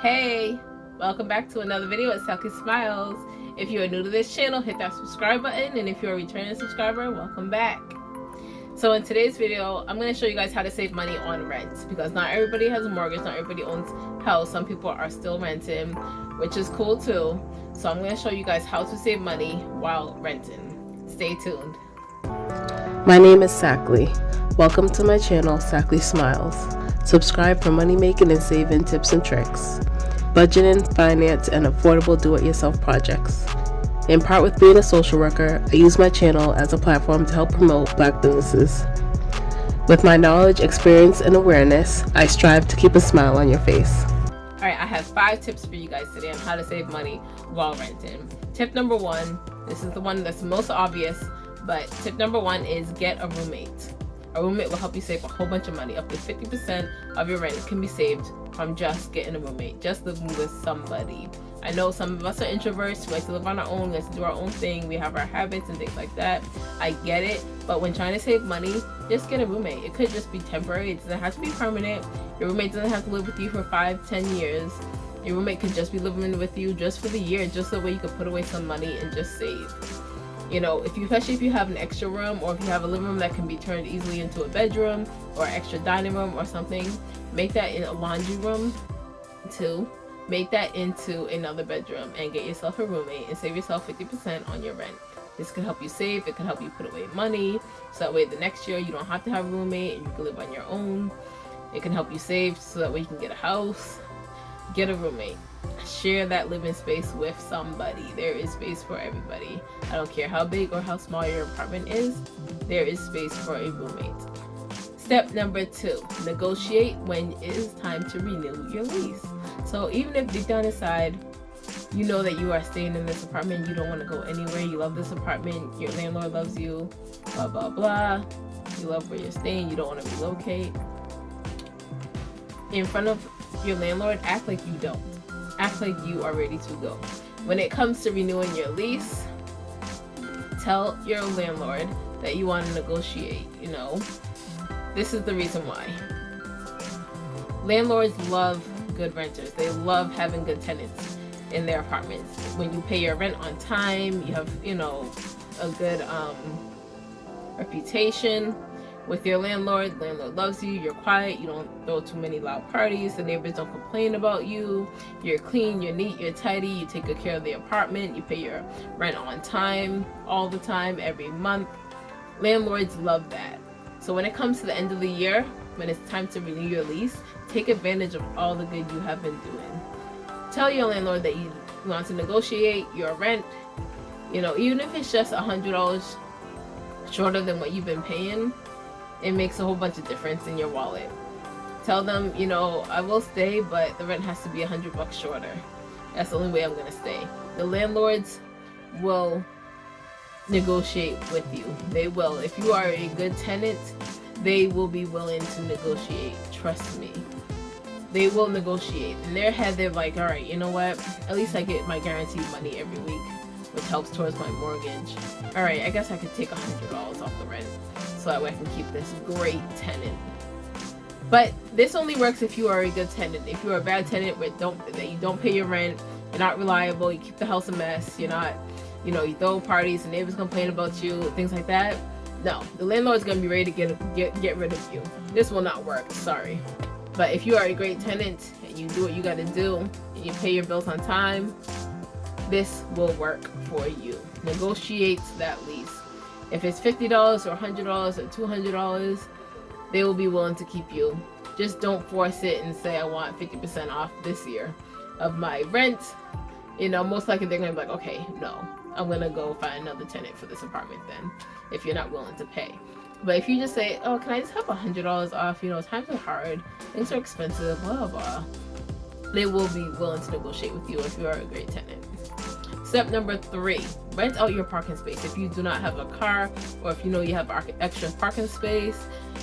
Hey, welcome back to another video at saklesmiles. If you are new to this channel, hit that subscribe button, and if you're a returning subscriber, welcome back. So in today's video, I'm going to show you guys how to save money on rent, because not everybody has a mortgage, not everybody owns a house. Some people are still renting, which is cool too. So I'm going to show you guys how to save money while renting. Stay tuned. My name is Sakli. Welcome to my channel, saklesmiles. Subscribe for money making and saving tips and tricks, budgeting, finance, and affordable do-it-yourself projects. In part with being a social worker, I use my channel as a platform to help promote Black businesses. With my knowledge, experience, and awareness, I strive to keep a smile on your face. Alright, I have 5 tips for you guys today on how to save money while renting. Tip number 1, this is the one that's most obvious, but tip number 1 is get a roommate. A roommate will help you save a whole bunch of money. Up to 50% of your rent can be saved from just getting a roommate, just living with somebody. I know some of us are introverts, we like to live on our own, we like to do our own thing, we have our habits and things like that. I get it, but when trying to save money, just get a roommate. It could just be temporary, it doesn't have to be permanent. Your roommate doesn't have to live with you for 5-10 years. Your roommate could just be living with you just for the year, just so that way you could put away some money and just save. You know, especially if you have an extra room, or if you have a living room that can be turned easily into a bedroom or extra dining room or something, make that in a laundry room too. Make that into another bedroom and get yourself a roommate and save yourself 50% on your rent. This can help you save, it can help you put away money, so that way the next year you don't have to have a roommate and you can live on your own. It can help you save so that way you can get a house. Get a roommate. Share that living space with somebody. There is space for everybody. I don't care how big or how small your apartment is, there is space for a roommate. Step number 2, negotiate when it is time to renew your lease. So even if deep down inside you know that you are staying in this apartment, you don't want to go anywhere, you love this apartment, your landlord loves you, blah blah blah, you love where you're staying, you don't want to relocate, in front of your landlord, act like you don't. Act like you are ready to go. When it comes to renewing your lease, tell your landlord that you want to negotiate. You know, this is the reason why. Landlords love good renters. They love having good tenants in their apartments. When you pay your rent on time, you have, you know, a good reputation with your landlord. Landlord loves you, you're quiet, you don't throw too many loud parties, the neighbors don't complain about you, you're clean, you're neat, you're tidy, you take good care of the apartment, you pay your rent on time, all the time, every month. Landlords love that. So when it comes to the end of the year, when it's time to renew your lease, take advantage of all the good you have been doing. Tell your landlord that you want to negotiate your rent, you know, even if it's just $100 shorter than what you've been paying. It makes a whole bunch of difference in your wallet. Tell them, you know, I will stay, but the rent has to be $100 shorter. That's the only way I'm gonna stay. The landlords will negotiate with you. They will. If you are a good tenant, they will be willing to negotiate. Trust me. They will negotiate. In their head, they're like, all right, you know what? At least I get my guaranteed money every week, which helps towards my mortgage. All right, I guess I could take $100 off the rent, so that way I can keep this great tenant. But this only works if you are a good tenant. If you are a bad tenant that you don't pay your rent, you're not reliable, you keep the house a mess, you're not, you know, you throw parties, the neighbors complain about you, things like that. No, the landlord's gonna be ready to get rid of you. This will not work, sorry. But if you are a great tenant and you do what you gotta do and you pay your bills on time, this will work for you. Negotiate that lease. If it's $50 or $100 or $200, they will be willing to keep you. Just don't force it and say, I want 50% off this year of my rent. You know, most likely they're going to be like, okay, no, I'm going to go find another tenant for this apartment then, if you're not willing to pay. But if you just say, oh, can I just have $100 off? You know, times are hard, things are expensive, blah, blah. They will be willing to negotiate with you if you are a great tenant. Step number 3, rent out your parking space. If you do not have a car, or if you know you have extra parking space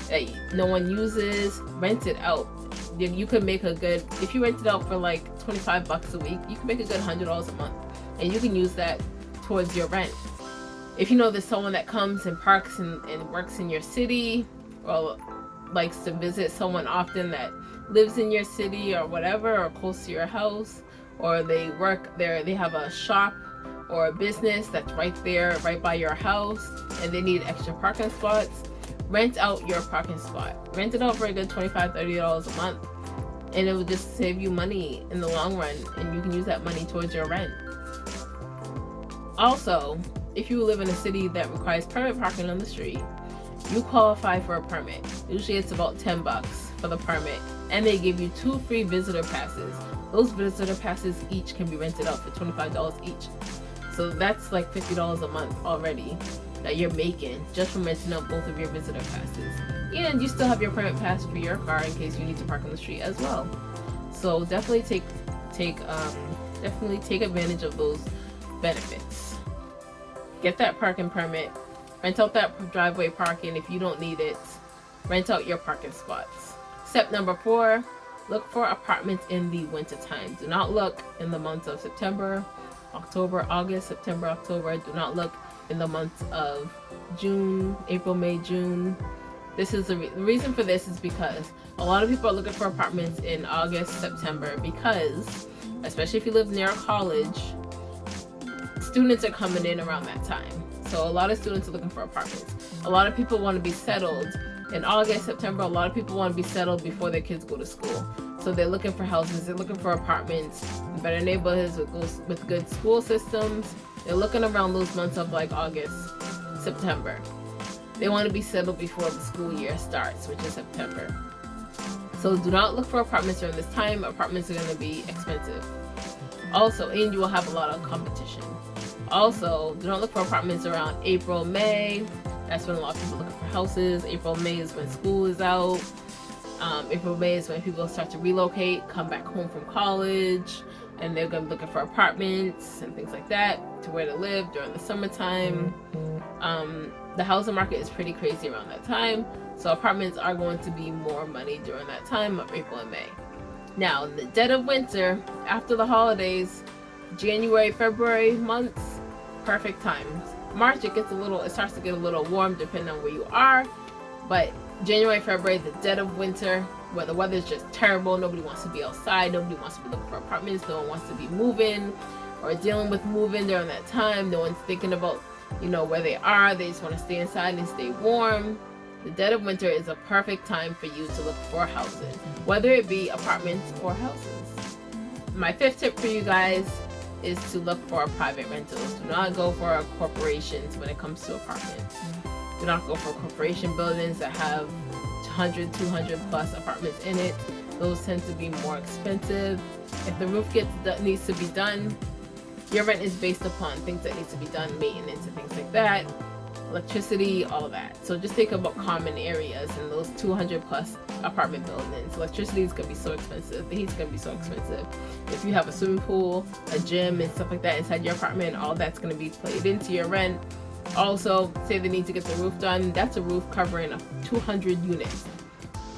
that no one uses, rent it out. You could make a good, if you rent it out for like $25 a week, you can make a good $100 a month, and you can use that towards your rent. If you know there's someone that comes and parks and works in your city, or likes to visit someone often that lives in your city or whatever, or close to your house, or they work there, they have a shop or a business that's right there, right by your house, and they need extra parking spots, rent out your parking spot. Rent it out for a good $25, $30 a month, and it will just save you money in the long run, and you can use that money towards your rent. Also, if you live in a city that requires permit parking on the street, you qualify for a permit. Usually it's about $10 for the permit, and they give you 2 free visitor passes. Those visitor passes each can be rented out for $25 each. So that's like $50 a month already that you're making just from renting out both of your visitor passes. And you still have your permit pass for your car in case you need to park on the street as well. So definitely take advantage of those benefits. Get that parking permit, rent out that driveway parking if you don't need it, rent out your parking spots. Step number 4, look for apartments in the winter time. Do not look in the months of September, October, August, September, October. Do not look in the months of June, April, May, June. This is the reason for this is because a lot of people are looking for apartments in August, September, because especially if you live near a college, students are coming in around that time. So a lot of students are looking for apartments. A lot of people want to be settled in August, September. A lot of people want to be settled before their kids go to school. So they're looking for houses, they're looking for apartments in better neighborhoods with good school systems. They're looking around those months of like August, September. They want to be settled before the school year starts, which is September. So do not look for apartments during this time. Apartments are going to be expensive. Also, and you will have a lot of competition. Also, do not look for apartments around April, May. That's when a lot of people are looking for houses. April, May is when school is out. April, May is when people start to relocate, come back home from college, and they're going to be looking for apartments and things like that to where to live during the summertime. The housing market is pretty crazy around that time, so apartments are going to be more money during that time of April and May. Now, in the dead of winter, after the holidays, January, February months, perfect times. March, it starts to get a little warm depending on where you are, but January, February, the dead of winter, where the weather is just terrible, nobody wants to be outside, nobody wants to be looking for apartments, no one wants to be moving or dealing with moving during that time, no one's thinking about, where they are, they just want to stay inside and stay warm. The dead of winter is a perfect time for you to look for housing, whether it be apartments or houses. My 5th tip for you guys is to look for private rentals. Do not go for corporations when it comes to apartments. Do not go for corporation buildings that have 100, 200 plus apartments in it. Those tend to be more expensive. If the roof needs to be done, your rent is based upon things that need to be done, maintenance and things like that, electricity, all that. So just think about common areas in those 200 plus apartment buildings. Electricity is going to be so expensive. The heat's going to be so expensive. If you have a swimming pool, a gym and stuff like that inside your apartment, all that's going to be played into your rent. Also, say they need to get the roof done, that's a roof covering 200 units.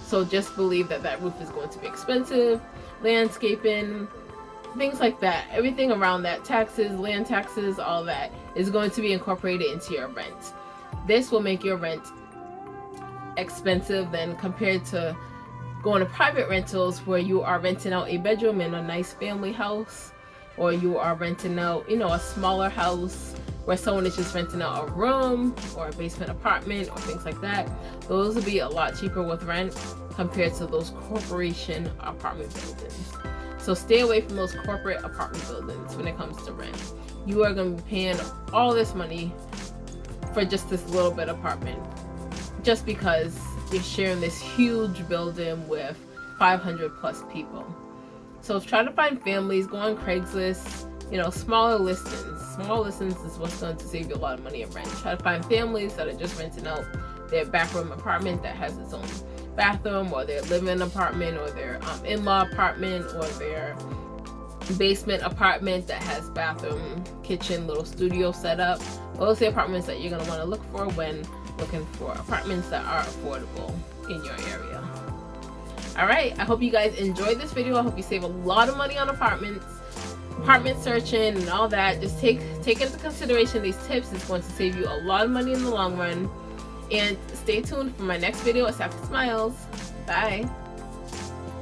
So just believe that roof is going to be expensive. Landscaping, things like that, everything around that, taxes, land taxes, all that is going to be incorporated into your rent. This will make your rent expensive than compared to going to private rentals where you are renting out a bedroom in a nice family house, or you are renting out, a smaller house where someone is just renting out a room or a basement apartment or things like that. Those will be a lot cheaper with rent compared to those corporation apartment buildings. So stay away from those corporate apartment buildings when it comes to rent. You are going to be paying all this money for just this little bit apartment, just because you're sharing this huge building with 500 plus people. So try to find families, go on Craigslist, smaller listings. Small listings is what's going to save you a lot of money in rent. Try to find families that are just renting out their backroom apartment that has its own bathroom, or their living apartment, or their in-law apartment, or their basement apartment that has bathroom, kitchen, little studio set up. Those are the apartments that you're going to want to look for when looking for apartments that are affordable in your area. Alright, I hope you guys enjoyed this video. I hope you save a lot of money on apartment searching and all that. Just take into consideration these tips. It's going to save you a lot of money in the long run. And stay tuned for my next video at Sakle Smiles. Bye.